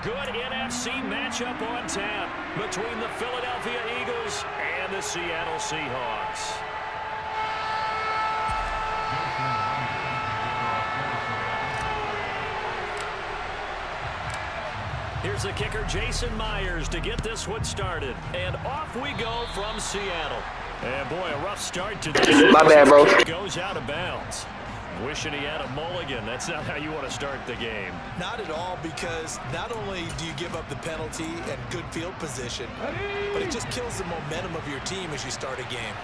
good NFC matchup on tap between the Philadelphia Eagles and the Seattle Seahawks. Here's the kicker, Jason Myers, to get this one started. And off we go from Seattle. And boy, a rough start to this. My bad, bro. Goes out of bounds. Wishing he had a mulligan. That's not how you want to start the game. Not at all, because not only do you give up the penalty and good field position, but it just kills the momentum of your team as you start a game.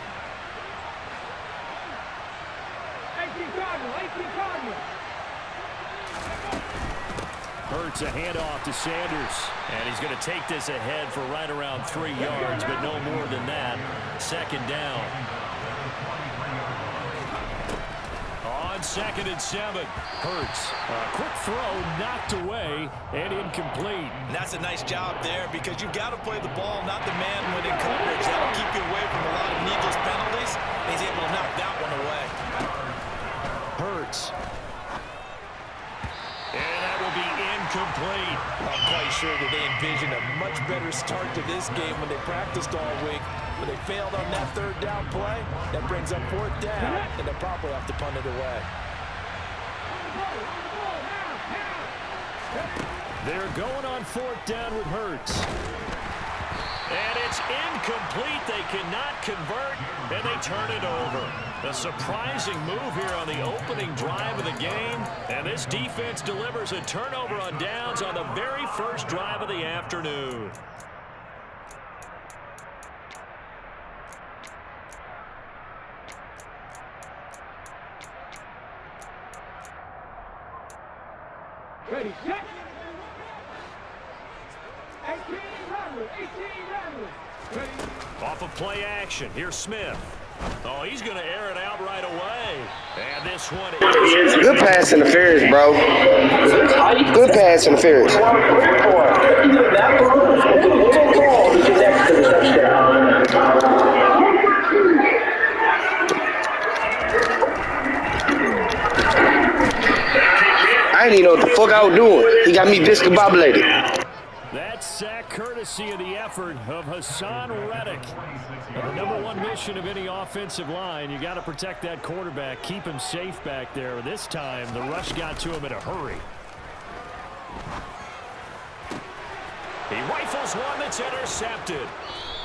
Hurts a handoff to Sanders. And he's going to take this ahead for right around 3 yards, but no more than that. Second down. On 2nd and 7. Hurts. Quick throw knocked away and incomplete. And that's a nice job there, because you've got to play the ball, not the man when in coverage. That'll keep you away from a lot of needless penalties. And he's able to knock that one away. Hurts. And that will be incomplete. I'm quite sure that they envisioned a much better start to this game when they practiced all week. But they failed on that 3rd down play. That brings up 4th down, and they'll probably have to punt it away. They're going on 4th down with Hurts. And it's incomplete. They cannot convert, and they turn it over. A surprising move here on the opening drive of the game. And this defense delivers a turnover on downs on the very first drive of the afternoon. Ready, set. 18 runners. Ready. Off of play action. Here's Smith. Oh, he's going to air it out right away. And this one is... Good pass interference, bro. Good pass interference. I didn't even know what the fuck I was doing. He got me discombobulated. That sack courtesy of the effort of Hassan Reddick. The number one mission of any offensive line, you got to protect that quarterback, keep him safe back there. This time, the rush got to him in a hurry. He rifles one that's intercepted.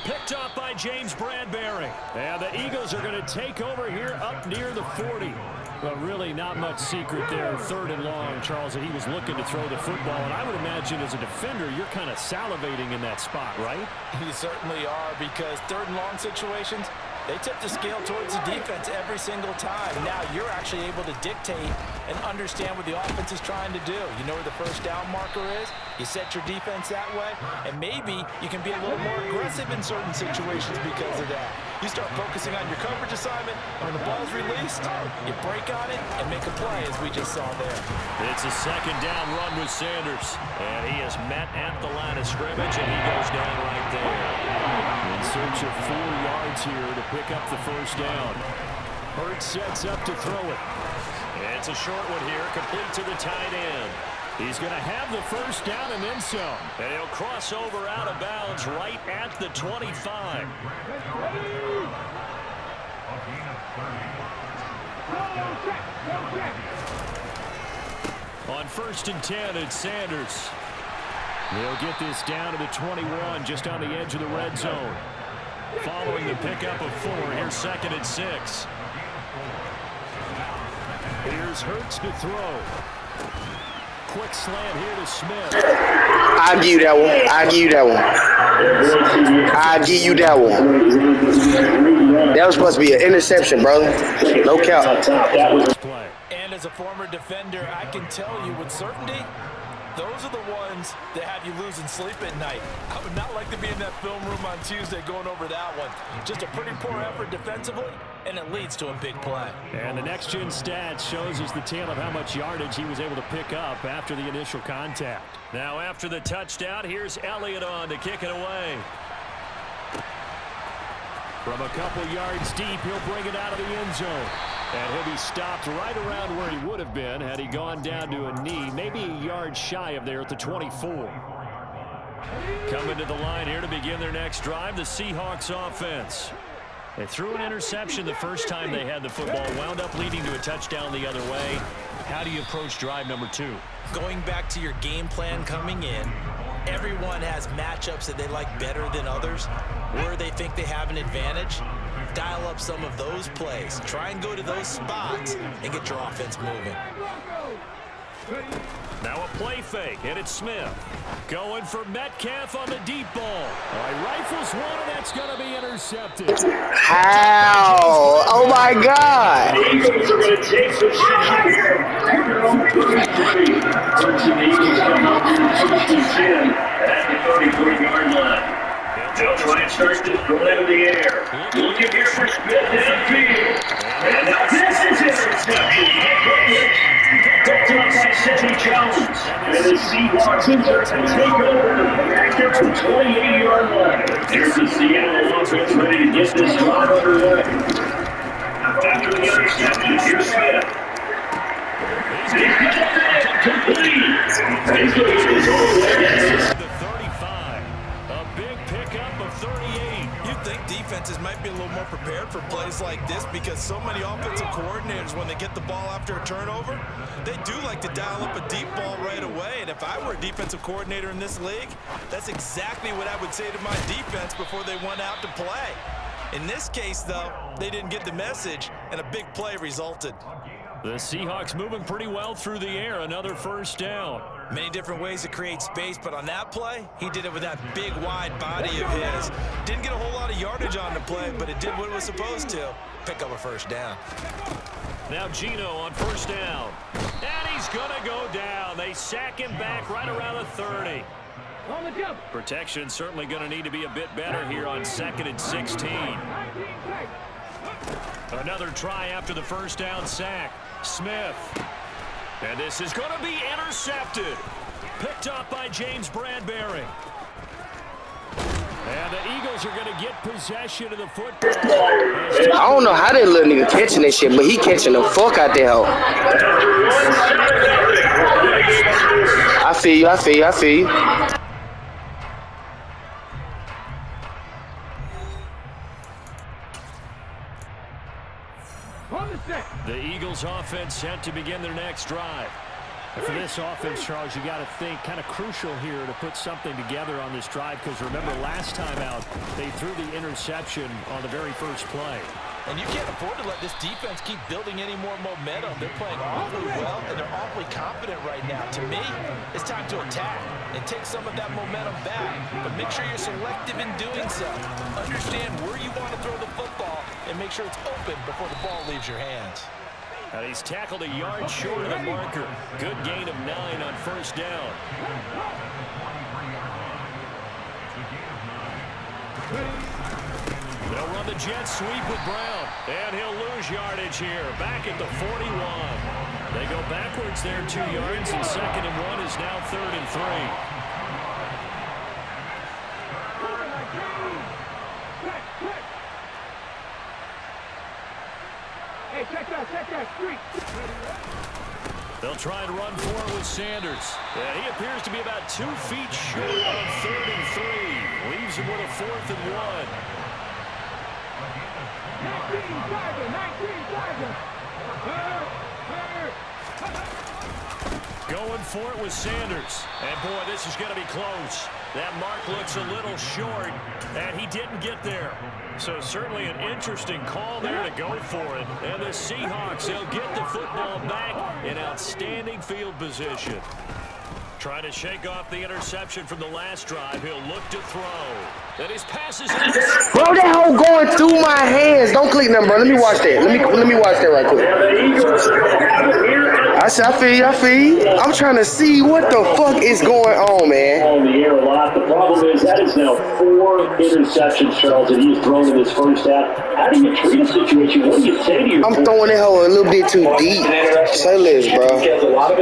Picked up by James Bradbury. And the Eagles are going to take over here up near the 40. But really not much secret there. 3rd and long, Charles, that he was looking to throw the football. And I would imagine as a defender, you're kind of salivating in that spot, right? You certainly are, because 3rd and long situations, they tip the scale towards the defense every single time. Now you're actually able to dictate and understand what the offense is trying to do. You know where the first down marker is. You set your defense that way, and maybe you can be a little more aggressive in certain situations because of that. You start focusing on your coverage assignment, and when the ball's released, you break on it and make a play, as we just saw there. It's a 2nd down run with Sanders, and he is met at the line of scrimmage, and he goes down right there. In search of 4 yards here to pick up the first down. Hurts sets up to throw it. It's a short one here, complete to the tight end. He's going to have the first down and then some. And he'll cross over out of bounds right at the 25. On 1st and 10, it's Sanders. They'll get this down to the 21, just on the edge of the red zone. Following the pickup of 4, here's 2nd and 6. Here's Hurts to throw. Quick slant here to Smith. I'll give you that one. I'll give you that one. I'll give you that one. That was supposed to be an interception, brother. No count. And as a former defender, I can tell you with certainty, those are the ones that have you losing sleep at night. I would not like to be in that film room on Tuesday going over that one. Just a pretty poor effort defensively, and it leads to a big play. And the next-gen stats shows us the tale of how much yardage he was able to pick up after the initial contact. Now after the touchdown, here's Elliott on to kick it away. From a couple yards deep, he'll bring it out of the end zone. And he'll be stopped right around where he would have been had he gone down to a knee, maybe a yard shy of there at the 24. Coming to the line here to begin their next drive, the Seahawks offense. They threw an interception the first time they had the football, wound up leading to a touchdown the other way. How do you approach drive number 2? Going back to your game plan coming in, everyone has matchups that they like better than others, where they think they have an advantage. Dial up some of those plays. Try and go to those spots and get your offense moving. Now a play fake, and it's Smith. Going for Metcalf on the deep ball. All right, rifles one, and that's going to be intercepted. How? Oh, my God. The Eagles are going to take possession here. At the 34-yard line. They'll try and start this play in the air. Looking here for Smith downfield. And now this is interception. Picked up by Sidney Jones. And the Seahawks are to take over back here from 28-yard line. Here's the Seattle offense ready to get this drive underway. After the interception, here's Smith. He's got it complete. He's going to get all the way. The 35. A big pickup of 38. You'd think defenses might be a little more prepared for plays like this because so many offensive coordinators, when they get the ball after a turnover, they do like to dial up a deep ball right away. And if I were a defensive coordinator in this league, that's exactly what I would say to my defense before they went out to play. In this case, though, they didn't get the message, and a big play resulted. The Seahawks moving pretty well through the air. Another first down. Many different ways to create space, but on that play, he did it with that big, wide body of his. Didn't get a whole lot of yardage on the play, but it did what it was supposed to. Pick up a first down. Now Geno on first down. And he's going to go down. They sack him back right around the 30. On the jump. Protection certainly going to need to be a bit better here on 2nd and 16. Another try after the first down sack. Smith. And this is going to be intercepted. Picked up by James Bradbury. And the Eagles are going to get possession of the football. I don't know how that little nigga catching this shit, but he catching the fuck out there. I feel you. The Eagles offense set to begin their next drive. And for this offense, Charles, you got to think kind of crucial here to put something together on this drive because remember last time out they threw the interception on the very first play. And you can't afford to let this defense keep building any more momentum. They're playing awfully well, and they're awfully confident right now. To me, it's time to attack and take some of that momentum back. But make sure you're selective in doing so. Understand where you want to throw the football and make sure it's open before the ball leaves your hands. And he's tackled a yard short of the marker. Good gain of 9 on first down. They'll run the jet sweep with Brown. And he'll lose yardage here. Back at the 41. They go backwards there 2 yards. And 2nd and 1 is now 3rd and 3. Hey, check that street. They'll try and run forward with Sanders. And he appears to be about 2 feet short of 3rd and 3. Leaves him with a 4th and 1. 19 driver. Going for it with Sanders. And, boy, this is going to be close. That mark looks a little short, and he didn't get there. So certainly an interesting call there to go for it. And the Seahawks, they'll get the football back in outstanding field position. Trying to shake off the interception from the last drive. He'll look to throw. And his pass is intercepted. Bro, that hoe going through my hands. Don't click nothing, bro. Let me watch that. Let me watch that right quick. I feel you. I'm trying to see what the fuck is going on, man. On the air a lot. The problem is that is now 4 interceptions, Charles, that he's thrown in his first half. How do you treat a situation? What do you say to your I'm throwing that hoe a little bit too deep. Say less, bro.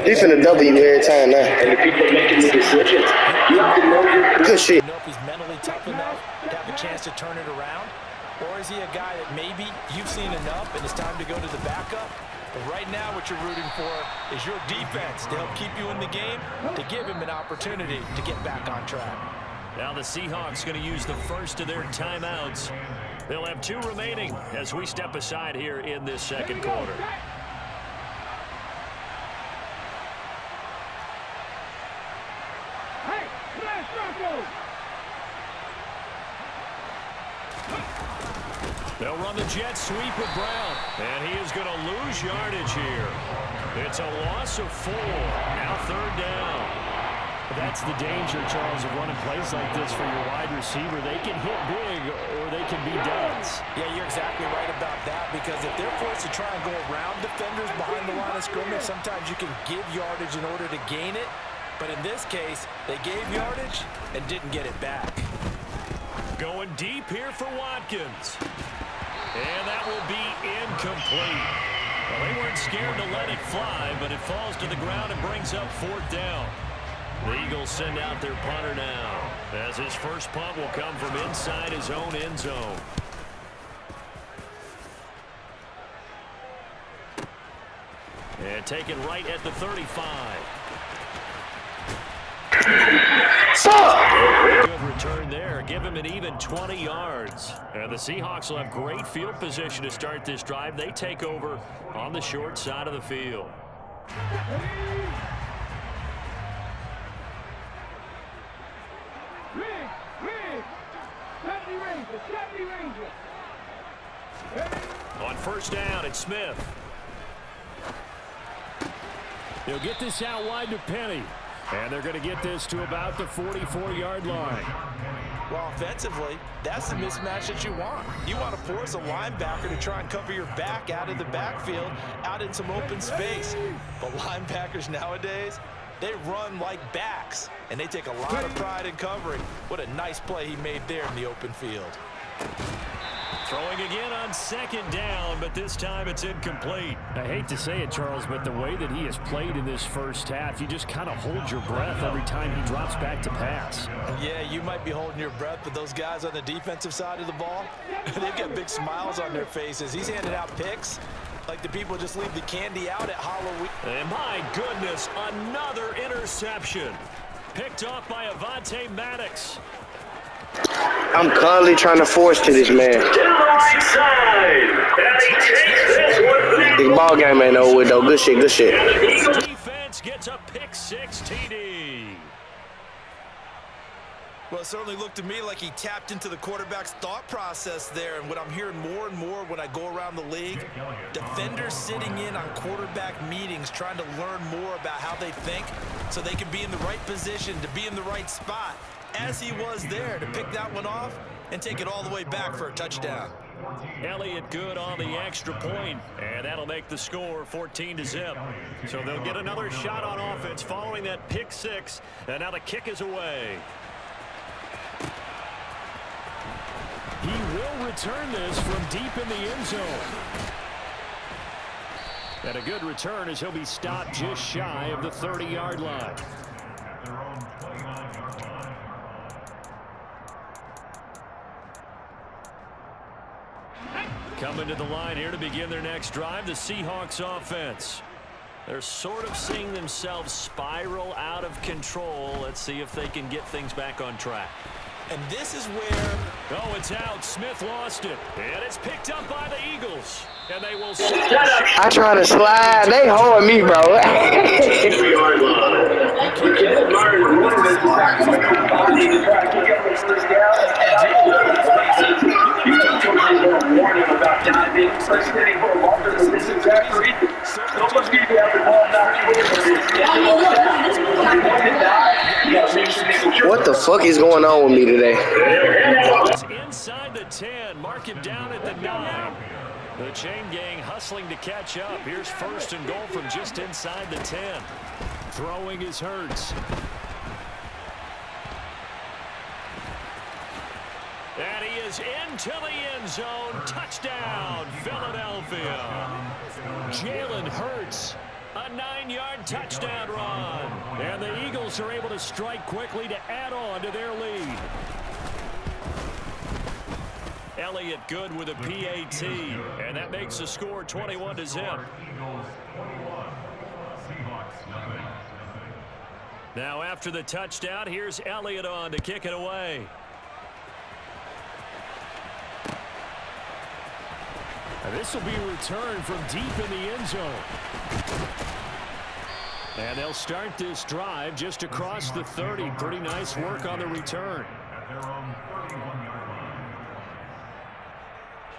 He finna W every time now. and the people making the decisions? You have to know your Good shit. Know if he's mentally tough enough to have a chance to turn it around, or is he a guy that maybe you've seen enough and it's time to go to the backup? But right now what you're rooting for is your defense to help keep you in the game, to give him an opportunity to get back on track. Now the Seahawks going to use the first of their timeouts. They'll have 2 remaining as we step aside here in this second quarter. Hey, smash Bronco! They'll run the jet sweep with Brown, and he is going to lose yardage here. It's a loss of 4. Now 3rd down. That's the danger, Charles, of running plays like this for your wide receiver. They can hit big or they can be duds. Yeah, you're exactly right about that, because if they're forced to try and go around defenders behind the line of scrimmage, sometimes you can give yardage in order to gain it. But in this case, they gave yardage and didn't get it back. Going deep here for Watkins. And that will be incomplete. Well, they weren't scared to let it fly, but it falls to the ground and brings up 4th down. The Eagles send out their punter now, as his first punt will come from inside his own end zone. And taken right at the 35. Good return there. Give him an even 20 yards. And the Seahawks will have great field position to start this drive. They take over on the short side of the field. On 1st down, it's Smith. They'll get this out wide to Penny. And they're going to get this to about the 44-yard line. Well, offensively, that's the mismatch that you want. You want to force a linebacker to try and cover your back out of the backfield, out in some open space. But linebackers nowadays, they run like backs, and they take a lot of pride in covering. What a nice play he made there in the open field. Throwing again on 2nd down, but this time it's incomplete. I hate to say it, Charles, but the way that he has played in this first half, you just kind of hold your breath every time he drops back to pass. Yeah, you might be holding your breath, but those guys on the defensive side of the ball, they've got big smiles on their faces. He's handing out picks like the people just leave the candy out at Halloween. And my goodness, another interception. Picked off by Avonte Maddox. I'm constantly trying to force to this man. To the right side. And he takes this one. This ball game ain't over with, though. Good shit, good shit. Defense gets a pick 6 TD. Well, it certainly looked to me like he tapped into the quarterback's thought process there. And what I'm hearing more and more when I go around the league, defenders sitting in on quarterback meetings trying to learn more about how they think so they can be in the right position to be in the right spot, as he was there to pick that one off and take it all the way back for a touchdown. Elliott good on the extra point, and that'll make the score 14-0. So they'll get another shot on offense following that pick 6, and now the kick is away. He will return this from deep in the end zone. And a good return as he'll be stopped just shy of the 30-yard line. Coming to the line here to begin their next drive, the Seahawks offense. They're sort of seeing themselves spiral out of control. Let's see if they can get things back on track. And this is where... Oh, it's out. Smith lost it. And it's picked up by the Eagles. And they will... I try to slide. They hold me, bro. What the fuck is going on with me today? Inside the 10, mark him down at the 9. The chain gang hustling to catch up. Here's 1st and goal from just inside the 10. Throwing is Hurts. And he is into the end zone. Touchdown, Philadelphia. Jalen Hurts. A 9-yard touchdown run. And the Eagles are able to strike quickly to add on to their lead. Elliott good with a PAT. And that makes the score 21-0. Now after the touchdown, here's Elliott on to kick it away. And this will be a return from deep in the end zone. And they'll start this drive just across the 30. Pretty nice work on the return.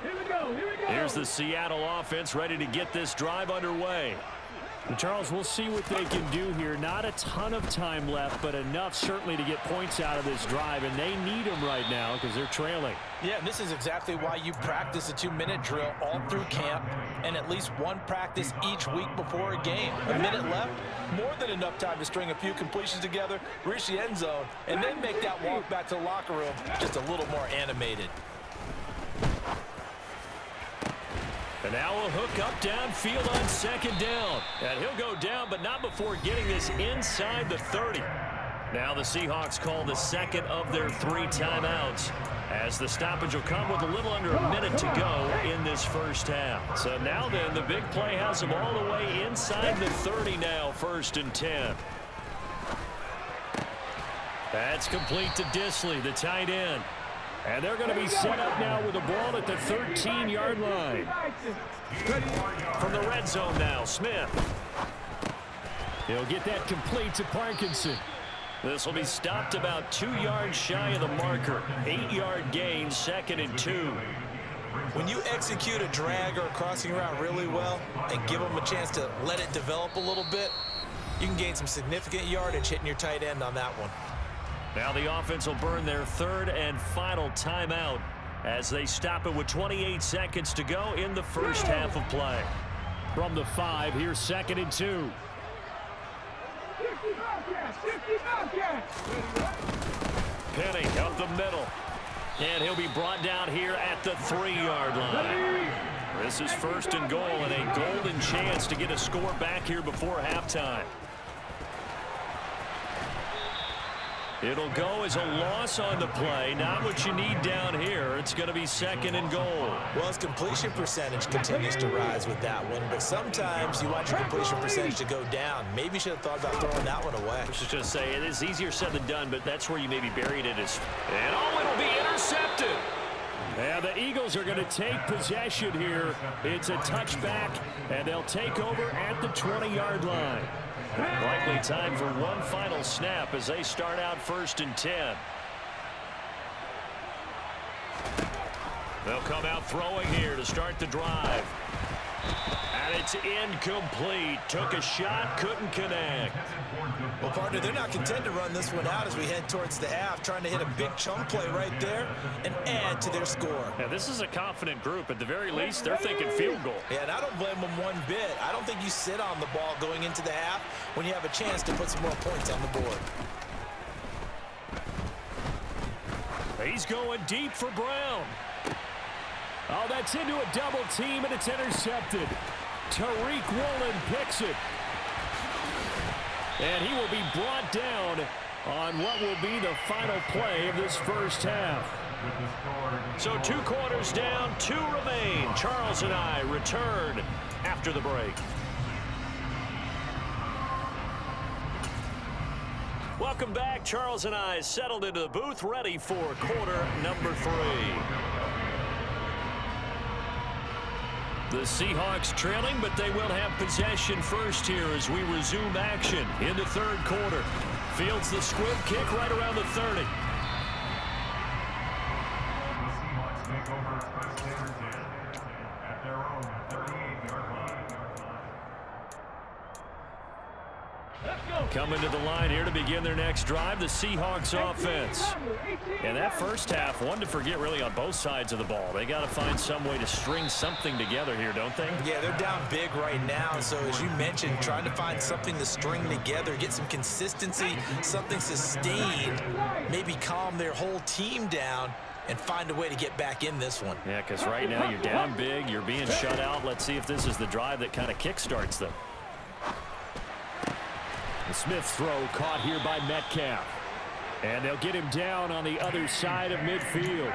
Here we go. Here's the Seattle offense ready to get this drive underway. And Charles, we'll see what they can do here. Not a ton of time left, but enough certainly to get points out of this drive. And they need them right now because they're trailing. Yeah, and this is exactly why you practice a 2-minute drill all through camp and at least one practice each week before a game. A minute left, more than enough time to string a few completions together, reach the end zone, and then make that walk back to the locker room just a little more animated. And now a hook up downfield on second down. And he'll go down, but not before getting this inside the 30. Now the Seahawks call the second of their 3 timeouts, as the stoppage will come with a little under a minute to go in this first half. So now then, the big play has them all the way inside the 30 now, 1st and 10. That's complete to Disley, the tight end. And they're going to be set up now with the ball at the 13-yard line. From the red zone now, Smith. He'll get that complete to Parkinson. This will be stopped about 2 yards shy of the marker. 8-yard gain, 2nd and 2. When you execute a drag or a crossing route really well and give them a chance to let it develop a little bit, you can gain some significant yardage hitting your tight end on that one. Now the offense will burn their 3rd and final timeout as they stop it with 28 seconds to go in the first half of play. From the 5, here's 2nd and 2. 50 Bobcats. Penny up the middle. And he'll be brought down here at the 3-yard line. This is 1st and goal and a golden chance to get a score back here before halftime. It'll go as a loss on the play. Not what you need down here. It's going to be 2nd and goal. Well, his completion percentage continues to rise with that one, but sometimes you want your completion percentage to go down. Maybe you should have thought about throwing that one away. I was just going to say, it is easier said than done, but that's where you maybe buried it. And it'll be intercepted. And the Eagles are going to take possession here. It's a touchback, and they'll take over at the 20-yard line. Likely time for one final snap as they start out 1st and 10. They'll come out throwing here to start the drive. And it's incomplete. Took a shot, couldn't connect. Well, partner, they're not content to run this one out as we head towards the half, trying to hit a big chunk play right there and add to their score. Yeah, this is a confident group. At the very least, they're thinking field goal. Yeah, and I don't blame them one bit. I don't think you sit on the ball going into the half when you have a chance to put some more points on the board. He's going deep for Brown. Oh, that's into a double team, and it's intercepted. Tariq Woolen picks it. And he will be brought down on what will be the final play of this first half. So 2 quarters down, 2 remain. Charles and I return after the break. Welcome back. Charles and I settled into the booth, ready for quarter number 3. The Seahawks trailing, but they will have possession first here as we resume action in the 3rd quarter. Fields the squib kick right around the 30. Coming to the line here to begin their next drive, the Seahawks offense. And that first half, one to forget really on both sides of the ball. They got to find some way to string something together here, don't they? Yeah, they're down big right now. So as you mentioned, trying to find something to string together, get some consistency, something sustained, maybe calm their whole team down and find a way to get back in this one. Yeah, because right now you're down big, you're being shut out. Let's see if this is the drive that kind of kickstarts them. The Smith throw caught here by Metcalf. And they'll get him down on the other side of midfield.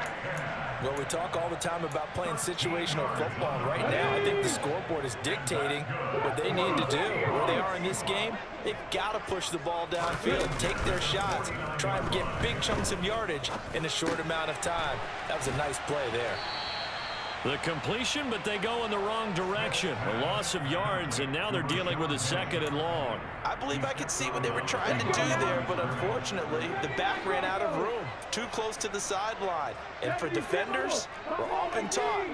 Well, we talk all the time about playing situational football. Right now, I think the scoreboard is dictating what they need to do. Where they are in this game, they've got to push the ball downfield, take their shots, try and get big chunks of yardage in a short amount of time. That was a nice play there. The completion, but they go in the wrong direction. A loss of yards, and now they're dealing with a 2nd and long. I believe I could see what they were trying to do there, but unfortunately, the back ran out of room. Too close to the sideline. And for defenders, we're often taught,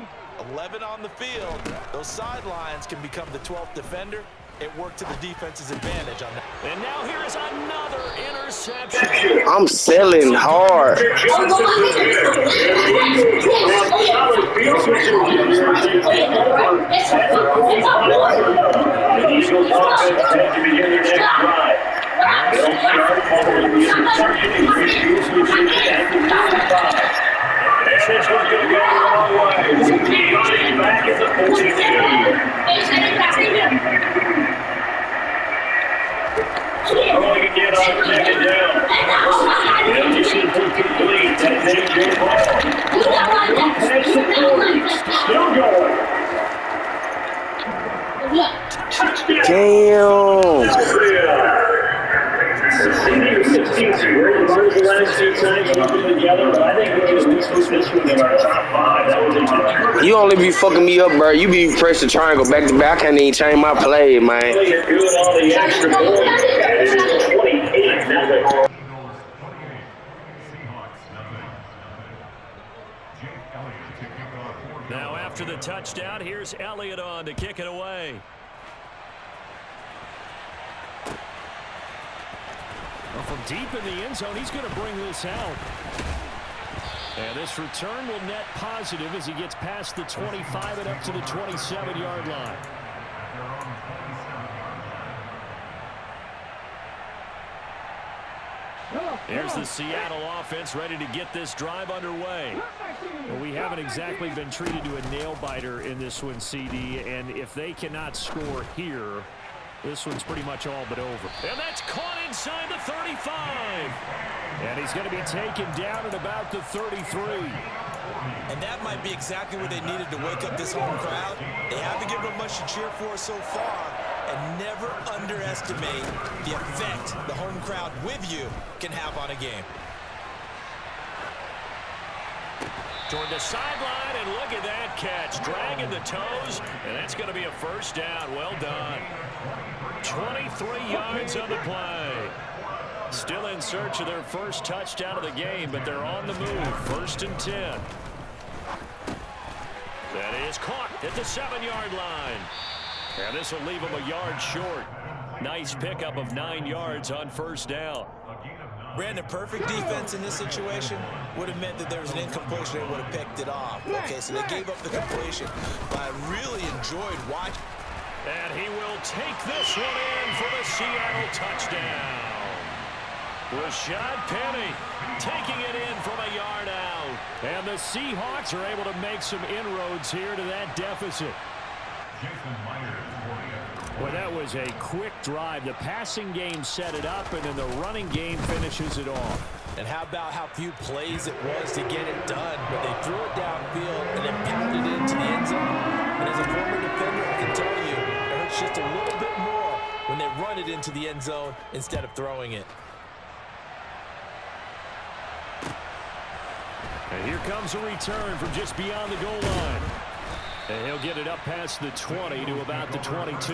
11 on the field, those sidelines can become the 12th defender. It worked to the defense's advantage on that. And now here is another interception. I'm selling hard. The Eagles offense set to begin their next drive. They'll start following the interception and previously at the 45. And this one's going to go the wrong way. Johnny's back at the 42. Throwing again on 2nd down. And this is complete. That's a ball. Pass to 40. Still going. Damn. Senior 16 where the last 2 times we've been together, but I think we just put this one in our top 5. That was a tough. You only be fucking me up, bro. You be pressing triangle back to back. I can't even change my play, man. You're doing all the extra points. It's 28-0. Now after the touchdown, here's Elliott on to kick it away. Well, from deep in the end zone, he's going to bring this out. And this return will net positive as he gets past the 25 and up to the 27-yard line. Here's the Seattle offense ready to get this drive underway. Well, we haven't exactly been treated to a nail-biter in this one, CD, and if they cannot score here, this one's pretty much all but over. And that's caught inside the 35. And he's going to be taken down at about the 33. And that might be exactly what they needed to wake up this home crowd. They haven't given them much to cheer for so far. And never underestimate the effect the home crowd with you can have on a game. Toward the sideline, and look at that catch. Dragging the toes, and that's going to be a first down. Well done. 23 yards on the play. Still in search of their first touchdown of the game, but they're on the move. 1st and 10. That is caught at the 7-yard line. And this will leave him a yard short. Nice pickup of 9 yards on first down. Brandon, perfect defense in this situation would have meant that there was an incompletion. They would have picked it off. Okay, so they gave up the completion. But I really enjoyed watching. And he will take this one in for the Seattle touchdown. Rashad Penny taking it in from a yard out. And the Seahawks are able to make some inroads here to that deficit. Well, that was a quick drive. The passing game set it up, and then the running game finishes it off. And how about how few plays it was to get it done, but they threw it downfield and then pounded it into the end zone. And as a former defender, I can tell you, it hurts just a little bit more when they run it into the end zone instead of throwing it. And here comes a return from just beyond the goal line. And he'll get it up past the 20 to about the 22.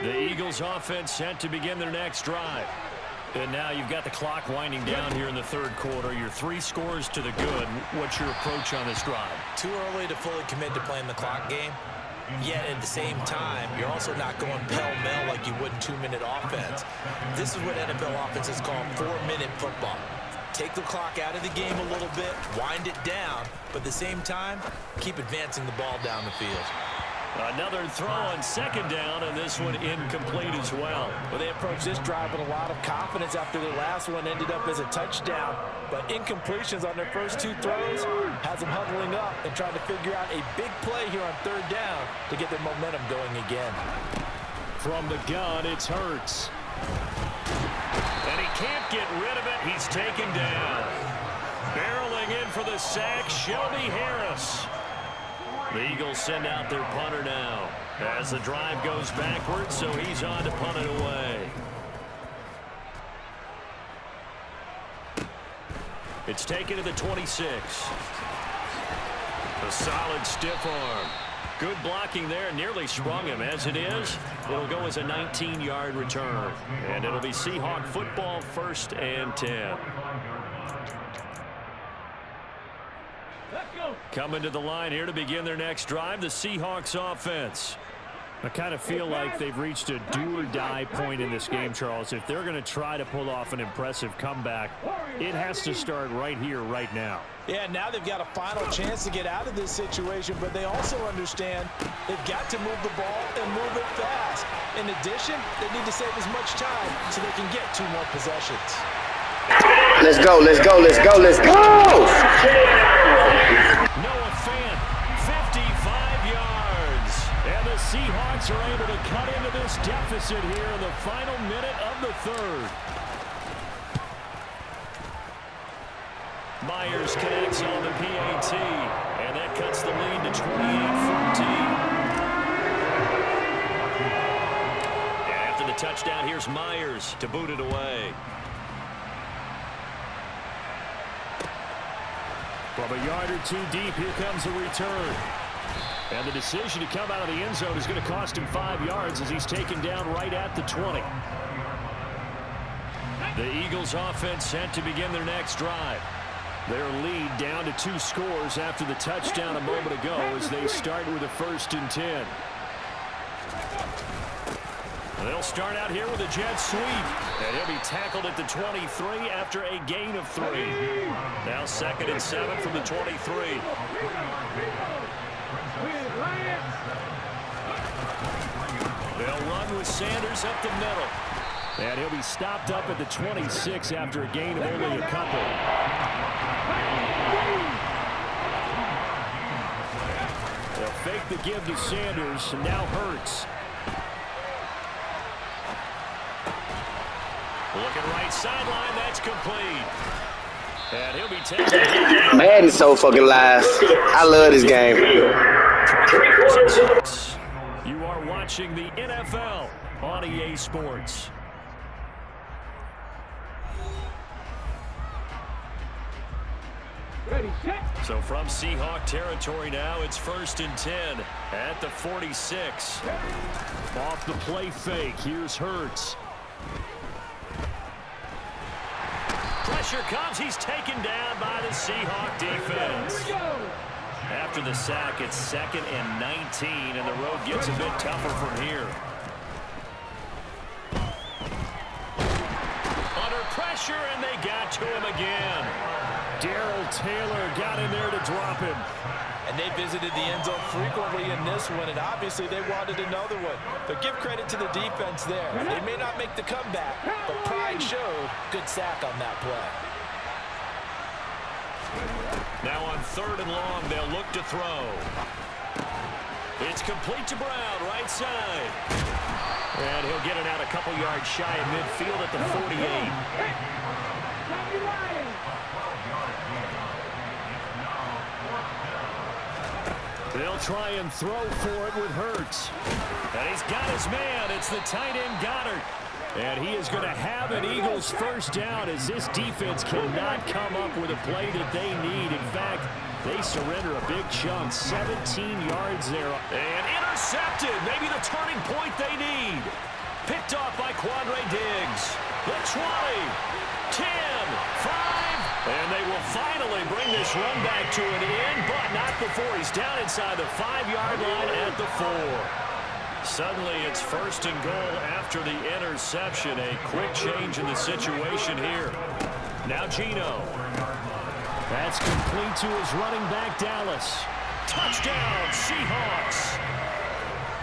The Eagles offense set to begin their next drive. And now you've got the clock winding down here in the 3rd quarter. Your 3 scores to the good. What's your approach on this drive? Too early to fully commit to playing the clock game. Yet at the same time, you're also not going pell-mell like you would in 2-minute offense. This is what NFL offenses call 4-minute football. Take the clock out of the game a little bit, wind it down, but at the same time, keep advancing the ball down the field. Another throw on second down, and this one incomplete as well. Well, they approached this drive with a lot of confidence after their last one ended up as a touchdown. But incompletions on their first two throws has them huddling up and trying to figure out a big play here on third down to get their momentum going again. From the gun, it's Hurts. And he can't get rid of it. He's taken down. Barreling in for the sack, Shelby Harris. The Eagles send out their punter now as the drive goes backwards, so he's on to punt it away. It's taken to the 26. A solid stiff arm. Good blocking there, nearly sprung him. As it is, it'll go as a 19-yard return. And it'll be Seahawk football, 1st and 10. Coming to the line here to begin their next drive, the Seahawks offense. I kind of feel like they've reached a do-or-die point in this game, Charles. If they're going to try to pull off an impressive comeback, it has to start right here, right now. Yeah, now they've got a final chance to get out of this situation, but they also understand they've got to move the ball and move it fast. In addition, they need to save as much time so they can get 2 more possessions. Let's go, let's go, let's go, let's go! Noah Fant, 55 yards. And the Seahawks are able to cut into this deficit here in the final minute of the third. Myers connects on the PAT, and that cuts the lead to 28-14. And after the touchdown, here's Myers to boot it away. From a yard or 2 deep, here comes the return. And the decision to come out of the end zone is going to cost him 5 yards as he's taken down right at the 20. The Eagles offense set to begin their next drive. Their lead down to 2 scores after the touchdown a moment ago as they start with a 1st and 10. They'll start out here with a jet sweep, and he'll be tackled at the 23 after a gain of 3. Now 2nd and 7 from the 23. They'll run with Sanders up the middle. And he'll be stopped up at the 26 after a gain of only a couple. They'll fake the give to Sanders, and now Hurts. Looking right sideline, that's complete. And he'll be taken. Madden's so fucking live. I love this game. You are watching the NFL on EA Sports. Ready, set. So from Seahawk territory now, it's 1st and 10 at the 46. Off the play fake, here's Hurts. Pressure comes, he's taken down by the Seahawk defense. After the sack, it's 2nd and 19, and the road gets a bit tougher from here. Under pressure, and they got to him again. Darrell Taylor got in there to drop him. And they visited the end zone frequently in this one, and obviously they wanted another one. But give credit to the defense there. They may not make the comeback, but pride showed. Good sack on that play. Now on 3rd and long, they'll look to throw. It's complete to Brown, right side. And he'll get it out a couple yards shy of midfield at the 48. They'll try and throw for it with Hurts. And he's got his man. It's the tight end Goddard. And he is going to have an Eagles 1st down as this defense cannot come up with a play that they need. In fact, they surrender a big chunk, 17 yards there. And intercepted, maybe the turning point they need. Picked off by Quandre Diggs. The 20, 10, 5. And they will finally bring this run back to an end, but not before he's down inside the 5-yard line at the 4. Suddenly it's 1st and goal after the interception. A quick change in the situation here. Now Geno. That's complete to his running back, Dallas. Touchdown, Seahawks.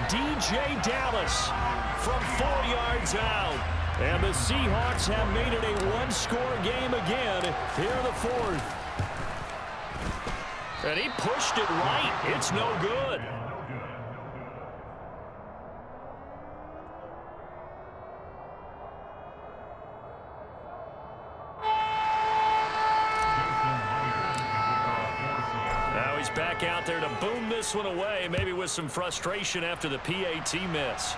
DJ Dallas from 4 yards out. And the Seahawks have made it a one-score game again here in the fourth. And he pushed it right. It's no good. Now he's back out there to boom this one away, maybe with some frustration after the PAT miss.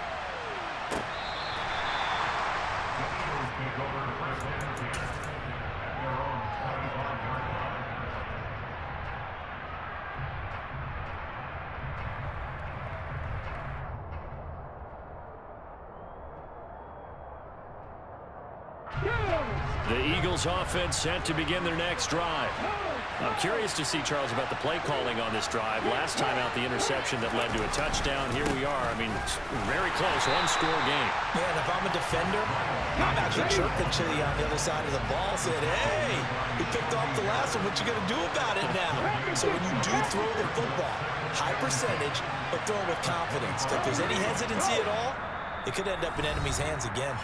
The Eagles offense set to begin their next drive. I'm curious to see, Charles, about the play calling on this drive. Last time out, the interception that led to a touchdown. Here we are. I mean, very close, one-score game. Yeah, and if I'm a defender, I'm actually chirping Chili on the other side of the ball, saying, hey, he picked off the last one. What you going to do about it now? So when you do throw the football, high percentage, but throw it with confidence. If there's any hesitancy at all, it could end up in enemy's hands again.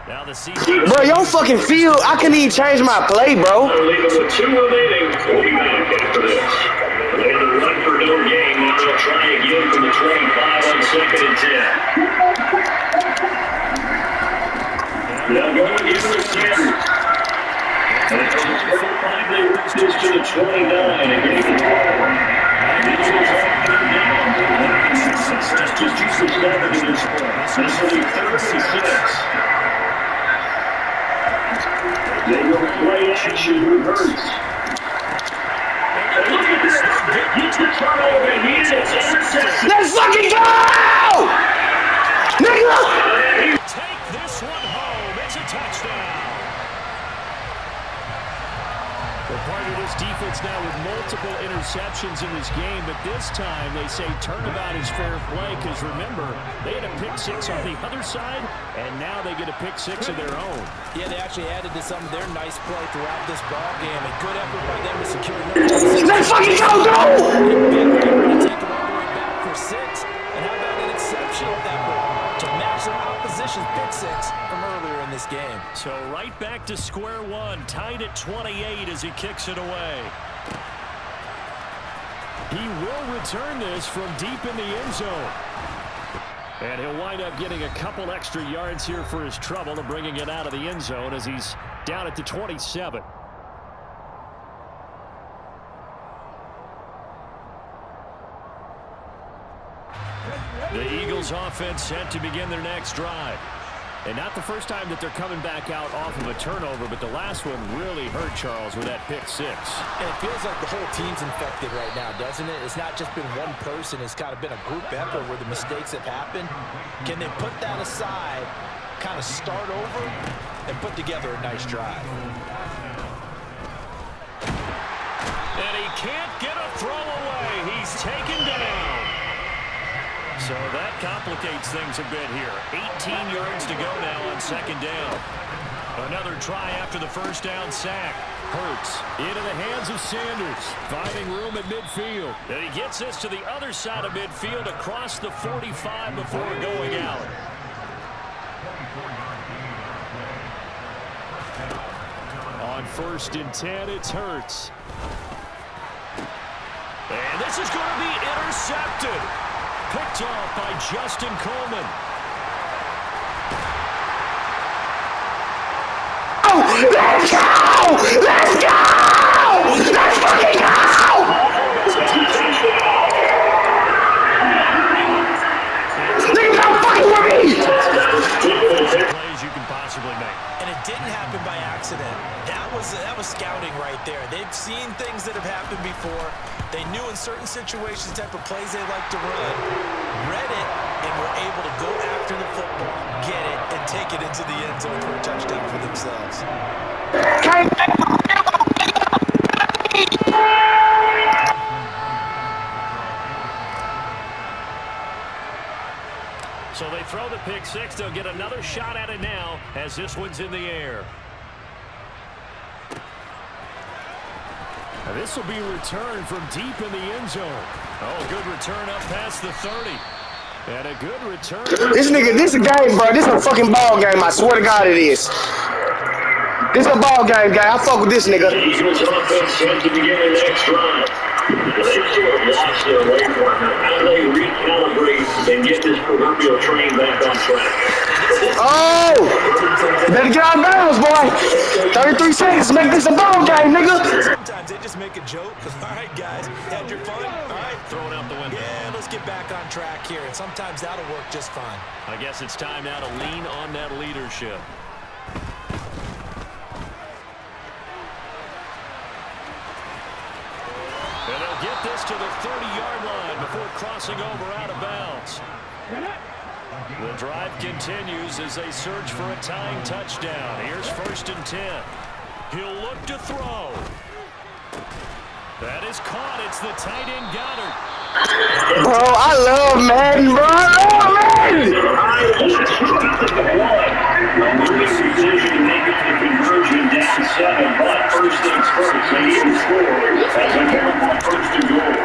Now the Seahawks. Bro, your fucking field, I couldn't even change my play, bro. Leaving with 2 remaining. We'll be back after this. They had a run for no gain. Now they'll try again from the 25 on 2nd and 10. Now going into the Sanders. And it's on the 25, they reached this to the 29 and getting the ball. And it's on 3rd down. Just Jesus never did this for. This will be 3rd and 6. They will play action reverse. And look at this. Gets the turnover and he is intercepted. Let's fucking go! Nigga! Take this one home. It's a touchdown. They're part of this defense now with multiple interceptions in this game, but this time they say turnabout is fair play because, remember, they had a pick 6 on the other side, and now they get a pick 6 of their own. Yeah, they actually added to some of their nice play throughout this ball game. A good effort by them to secure number 6. Let's fucking go! To take it all the way back for 6. And how about an exceptional effort to match their opposition's pick 6 from earlier in this game. So right back to square one, tied at 28 as he kicks it away. He will return this from deep in the end zone. And he'll wind up getting a couple extra yards here for his trouble and bringing it out of the end zone as he's down at the 27. The Eagles offense set to begin their next drive. And not the first time that they're coming back out off of a turnover, but the last one really hurt Charles with that pick 6. And it feels like the whole team's infected right now, doesn't it? It's not just been one person. It's kind of been a group effort where the mistakes have happened. Can they put that aside, kind of start over, and put together a nice drive? And he can't get a throw away. He's taken down. So that complicates things a bit here. 18 yards to go now on 2nd down. Another try after the first down sack. Hurts into the hands of Sanders, finding room at midfield. And he gets this to the other side of midfield across the 45 before going out. On 1st and 10, it's Hurts. And this is going to be intercepted. Picked off by Justin Coleman. Oh, let's go! Let's go! Let's fucking go! Niggas don't fucking with me! Plays you can possibly make. And it didn't happen by accident. That was scouting right there. They've seen things that have happened before. They knew in certain situations the type of plays they like to run, read it, and were able to go after the football, get it, and take it into the end zone for a touchdown for themselves. So they throw the pick 6. They'll get another shot at it now as this one's in the air. Now this will be returned from deep in the end zone. Oh, good return up past the 30. And a good return. This a game, bro. This a fucking ball game. I swear to God it is. This a ball game, guy. I fuck with this nigga. Eagles offense set to begin the next drive. They sort of lost their way for him. How do they recalibrate and get this proverbial train back on track? Oh! You better get out of bounds, boy. 33 seconds. Make this a ball game, nigga. Sometimes they just make a joke. All right, guys, had your fun? All right. Thrown out the window. Yeah, let's get back on track here. And sometimes that'll work just fine. I guess it's time now to lean on that leadership. And they'll get this to the 30-yard line before crossing over out of bounds. The drive continues as they search for a tying touchdown. Here's 1st and 10. He'll look to throw. That is caught. It's the tight end Goddard. Bro, I love Madden, bro. I love Madden. Decision to make it to conversion down 7, but first things first, they need to score as they come up on 1st and goal.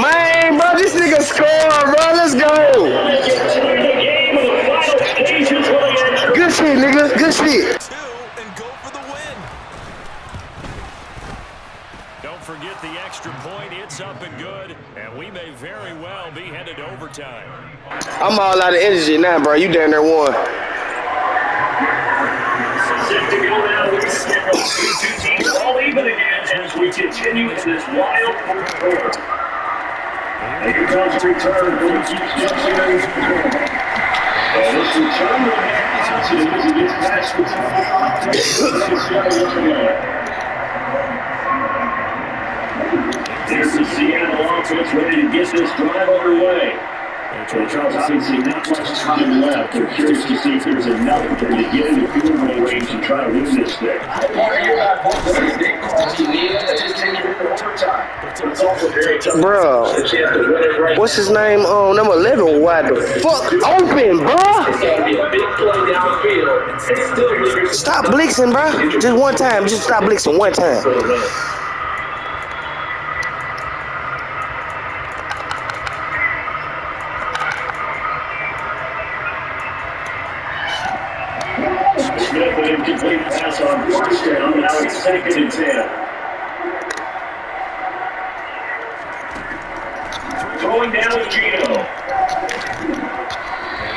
Man, bro, this nigga scored, bro. Let's go. Good shit, nigga. Good shit. 2 and go for the win. Don't forget the extra point. It's up and good, and we may very well be headed to overtime. I'm all out of energy now, bro. You down there won. Set to go now. We're going to step up to two teams all even again as we continue in this wild fourth quarter. And here comes the return for the Chiefs. And this return will be positive as he gets past the top. There's the Seattle offense ready to get this drive underway. Well, Charles, obviously not much time left. We're curious to see if there's enough for them to get into field goal range and try to win this thing. Bro, what's his name? Number 11. Wide the fuck open, bro. Stop blixing, bro. Just one time. Just stop blixing one time. Smith with incomplete pass on 1st down. Now it's 2nd and 10. Throwing down with Gino.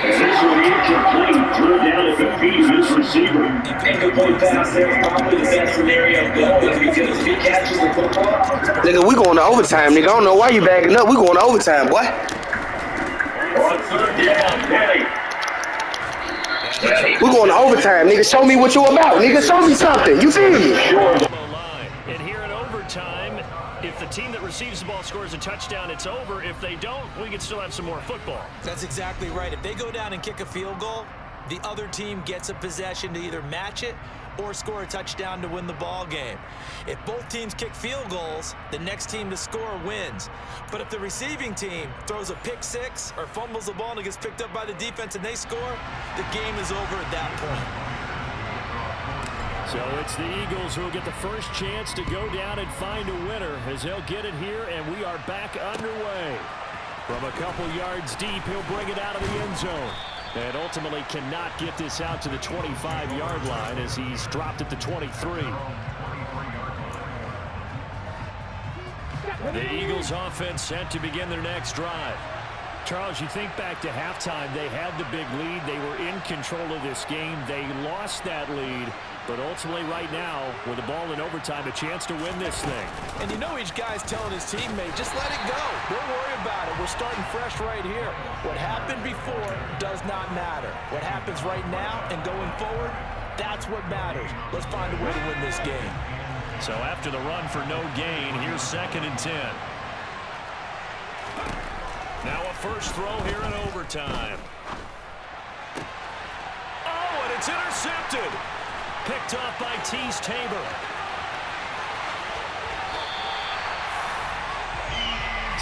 And this will be incomplete. Threw down at the feet of his receiver. Incomplete pass there, probably the best scenario going because if he catches the football. Nigga, we going to overtime, nigga. I don't know why you backing up. We going to overtime, boy. On 3rd down, Petty. We going to overtime, nigga. Show me what you about, nigga. Show me something. You feel me? And here in overtime, if the team that receives the ball scores a touchdown, it's over. If they don't, we can still have some more football. That's exactly right. If they go down and kick a field goal, the other team gets a possession to either match it or score a touchdown to win the ball game. If both teams kick field goals, the next team to score wins. But if the receiving team throws a pick six or fumbles the ball and it gets picked up by the defense and they score, the game is over at that point. So it's the Eagles who will get the first chance to go down and find a winner as they'll get it here, and we are back underway. From a couple yards deep, he'll bring it out of the end zone. And ultimately cannot get this out to the 25-yard line as he's dropped at the 23. The Eagles offense set to begin their next drive. Charles, you think back to halftime, they had the big lead. They were in control of this game. They lost that lead. But ultimately right now, with the ball in overtime, a chance to win this thing. And you know each guy's telling his teammate, just let it go. Don't worry about it. We're starting fresh right here. What happened before does not matter. What happens right now and going forward, that's what matters. Let's find a way to win this game. So after the run for no gain, here's 2nd and 10. Now a first throw here in overtime. Oh, and it's intercepted. Picked off by Tease Tabor.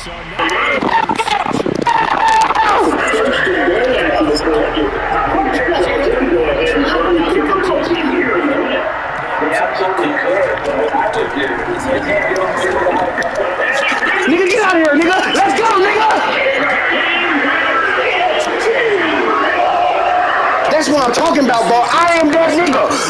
So now Nigga, get out of here, nigga. Let's go, I'm talking about, bro. I am that nigga.